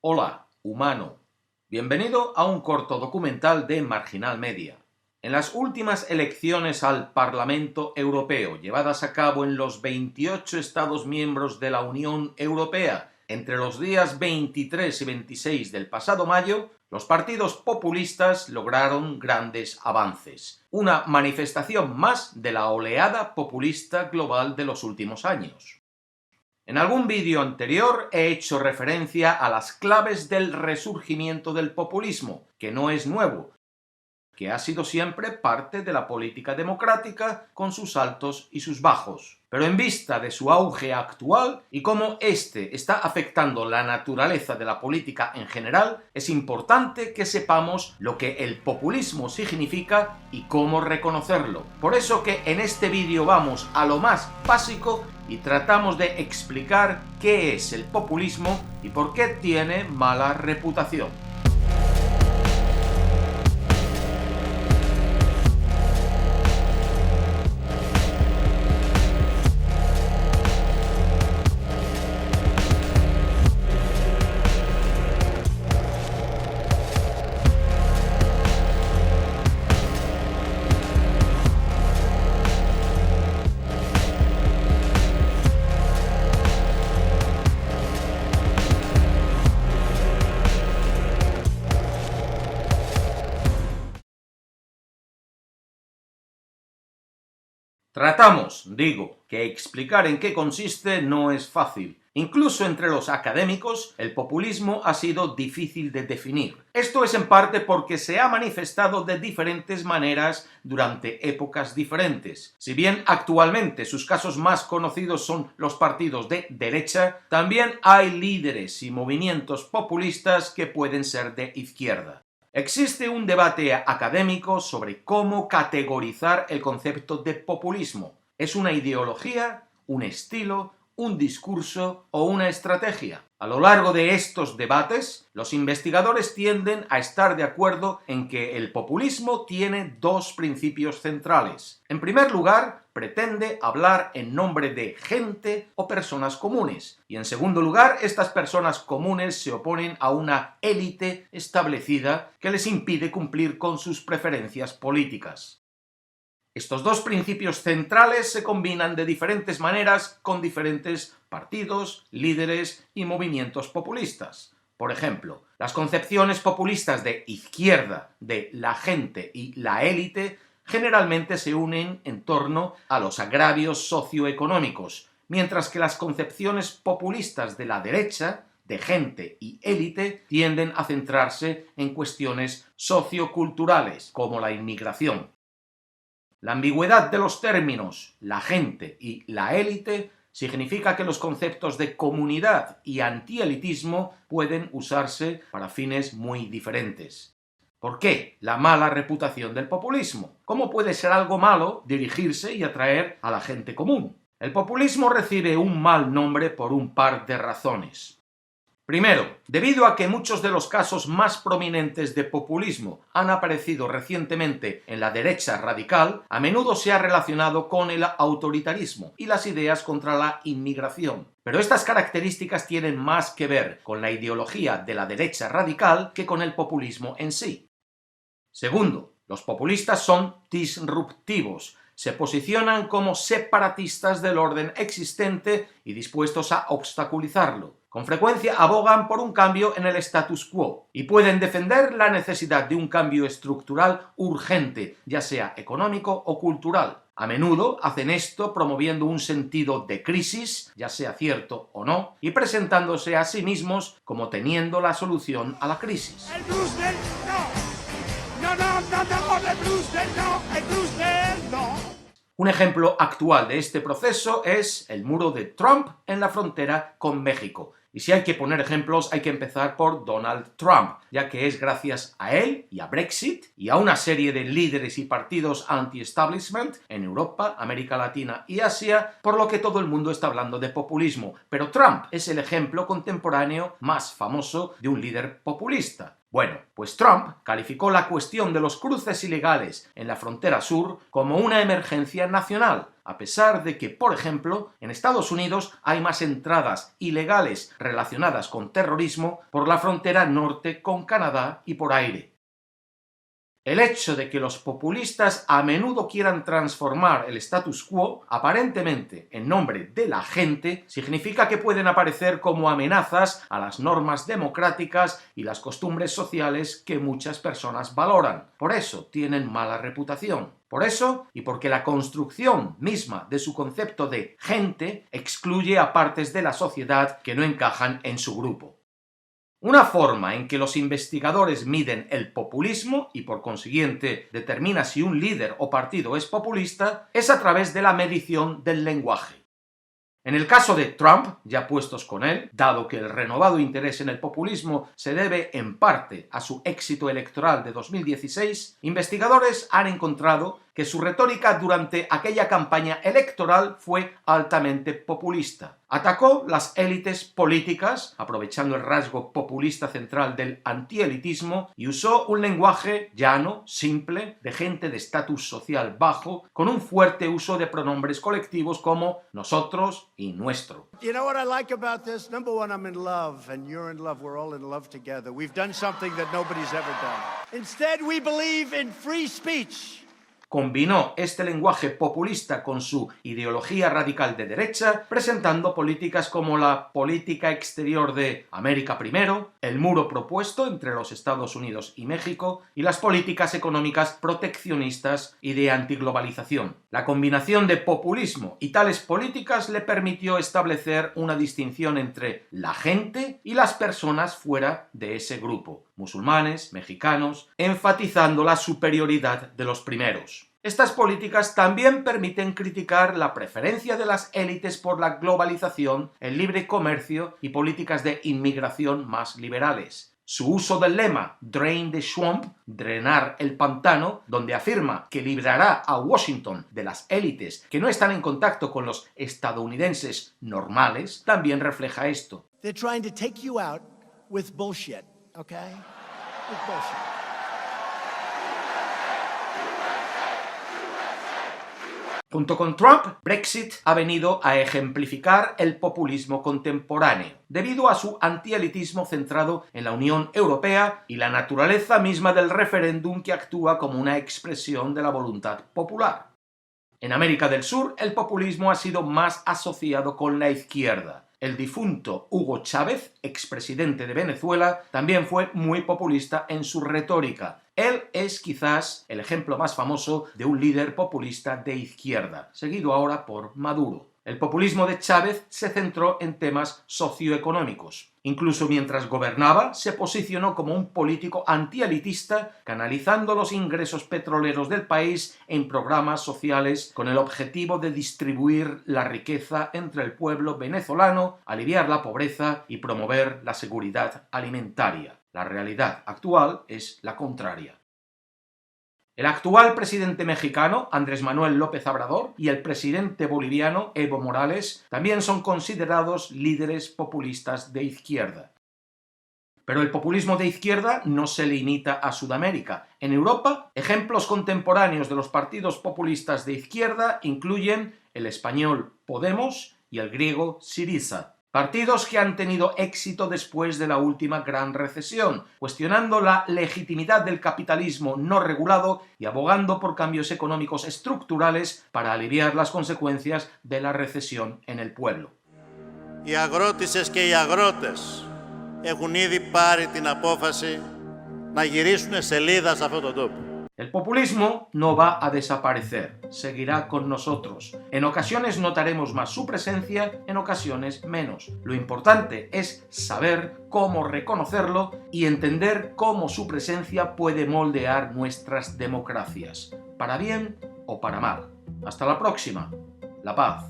Hola, humano. Bienvenido a un corto documental de Marginal Media. En las últimas elecciones al Parlamento Europeo, llevadas a cabo en los 28 Estados miembros de la Unión Europea, entre los días 23 y 26 del pasado mayo, los partidos populistas lograron grandes avances. Una manifestación más de la oleada populista global de los últimos años. En algún vídeo anterior he hecho referencia a las claves del resurgimiento del populismo, que no es nuevo, que ha sido siempre parte de la política democrática con sus altos y sus bajos. Pero en vista de su auge actual y cómo éste está afectando la naturaleza de la política en general, es importante que sepamos lo que el populismo significa y cómo reconocerlo. Por eso que en este vídeo vamos a lo más básico y tratamos de explicar qué es el populismo y por qué tiene mala reputación. Tratamos, digo, que explicar en qué consiste no es fácil. Incluso entre los académicos, el populismo ha sido difícil de definir. Esto es en parte porque se ha manifestado de diferentes maneras durante épocas diferentes. Si bien actualmente sus casos más conocidos son los partidos de derecha, también hay líderes y movimientos populistas que pueden ser de izquierda. Existe un debate académico sobre cómo categorizar el concepto de populismo. ¿Es una ideología, un estilo, un discurso o una estrategia? A lo largo de estos debates, los investigadores tienden a estar de acuerdo en que el populismo tiene dos principios centrales. En primer lugar, pretende hablar en nombre de gente o personas comunes. Y en segundo lugar, estas personas comunes se oponen a una élite establecida que les impide cumplir con sus preferencias políticas. Estos dos principios centrales se combinan de diferentes maneras con diferentes partidos, líderes y movimientos populistas. Por ejemplo, las concepciones populistas de izquierda, de la gente y la élite generalmente se unen en torno a los agravios socioeconómicos, mientras que las concepciones populistas de la derecha, de gente y élite, tienden a centrarse en cuestiones socioculturales, como la inmigración. La ambigüedad de los términos la gente y la élite significa que los conceptos de comunidad y antielitismo pueden usarse para fines muy diferentes. ¿Por qué la mala reputación del populismo? ¿Cómo puede ser algo malo dirigirse y atraer a la gente común? El populismo recibe un mal nombre por un par de razones. Primero, debido a que muchos de los casos más prominentes de populismo han aparecido recientemente en la derecha radical, a menudo se ha relacionado con el autoritarismo y las ideas contra la inmigración. Pero estas características tienen más que ver con la ideología de la derecha radical que con el populismo en sí. Segundo, los populistas son disruptivos. Se posicionan como separatistas del orden existente y dispuestos a obstaculizarlo. Con frecuencia abogan por un cambio en el status quo y pueden defender la necesidad de un cambio estructural urgente, ya sea económico o cultural. A menudo hacen esto promoviendo un sentido de crisis, ya sea cierto o no, y presentándose a sí mismos como teniendo la solución a la crisis. El Brussel no. El Brussel no. El Brussel no. Un ejemplo actual de este proceso es el muro de Trump en la frontera con México. Y si hay que poner ejemplos, hay que empezar por Donald Trump, ya que es gracias a él y a Brexit y a una serie de líderes y partidos anti-establishment en Europa, América Latina y Asia, por lo que todo el mundo está hablando de populismo. Pero Trump es el ejemplo contemporáneo más famoso de un líder populista. Bueno, pues Trump calificó la cuestión de los cruces ilegales en la frontera sur como una emergencia nacional, a pesar de que, por ejemplo, en Estados Unidos hay más entradas ilegales relacionadas con terrorismo por la frontera norte con Canadá y por aire. El hecho de que los populistas a menudo quieran transformar el status quo, aparentemente en nombre de la gente, significa que pueden aparecer como amenazas a las normas democráticas y las costumbres sociales que muchas personas valoran. Por eso tienen mala reputación. Por eso, y porque la construcción misma de su concepto de gente excluye a partes de la sociedad que no encajan en su grupo. Una forma en que los investigadores miden el populismo y por consiguiente determina si un líder o partido es populista es a través de la medición del lenguaje. En el caso de Trump, ya puestos con él, dado que el renovado interés en el populismo se debe en parte a su éxito electoral de 2016, investigadores han encontrado que su retórica durante aquella campaña electoral fue altamente populista. Atacó las élites políticas, aprovechando el rasgo populista central del antielitismo, y usó un lenguaje llano, simple, de gente de estatus social bajo, con un fuerte uso de pronombres colectivos como nosotros y nuestro. You know what I like about this? Number one, I'm in love, and you're in love. We're all in love together. We've done something that nobody's ever done. Instead, we believe in free speech. Combinó este lenguaje populista con su ideología radical de derecha, presentando políticas como la política exterior de América primero, el muro propuesto entre los Estados Unidos y México y las políticas económicas proteccionistas y de antiglobalización. La combinación de populismo y tales políticas le permitió establecer una distinción entre la gente y las personas fuera de ese grupo, musulmanes, mexicanos, enfatizando la superioridad de los primeros. Estas políticas también permiten criticar la preferencia de las élites por la globalización, el libre comercio y políticas de inmigración más liberales. Su uso del lema Drain the Swamp, drenar el pantano, donde afirma que librará a Washington de las élites que no están en contacto con los estadounidenses normales, también refleja esto. They're trying to take you out with bullshit, okay? With bullshit. Junto con Trump, Brexit ha venido a ejemplificar el populismo contemporáneo, debido a su antielitismo centrado en la Unión Europea y la naturaleza misma del referéndum que actúa como una expresión de la voluntad popular. En América del Sur, el populismo ha sido más asociado con la izquierda. El difunto Hugo Chávez, expresidente de Venezuela, también fue muy populista en su retórica. Él es quizás el ejemplo más famoso de un líder populista de izquierda, seguido ahora por Maduro. El populismo de Chávez se centró en temas socioeconómicos. Incluso mientras gobernaba, se posicionó como un político antielitista, canalizando los ingresos petroleros del país en programas sociales con el objetivo de distribuir la riqueza entre el pueblo venezolano, aliviar la pobreza y promover la seguridad alimentaria. La realidad actual es la contraria. El actual presidente mexicano, Andrés Manuel López Obrador, y el presidente boliviano, Evo Morales, también son considerados líderes populistas de izquierda. Pero el populismo de izquierda no se limita a Sudamérica. En Europa, ejemplos contemporáneos de los partidos populistas de izquierda incluyen el español Podemos y el griego Syriza. Partidos que han tenido éxito después de la última gran recesión, cuestionando la legitimidad del capitalismo no regulado y abogando por cambios económicos estructurales para aliviar las consecuencias de la recesión en el pueblo. Οι αγρότισσες και οι αγρότες έχουν ήδη πάρει την απόφαση να γυρίσουν σελίδα σε αυτόν τον τόπο. El populismo no va a desaparecer, seguirá con nosotros. En ocasiones notaremos más su presencia, en ocasiones menos. Lo importante es saber cómo reconocerlo y entender cómo su presencia puede moldear nuestras democracias, para bien o para mal. Hasta la próxima. La paz.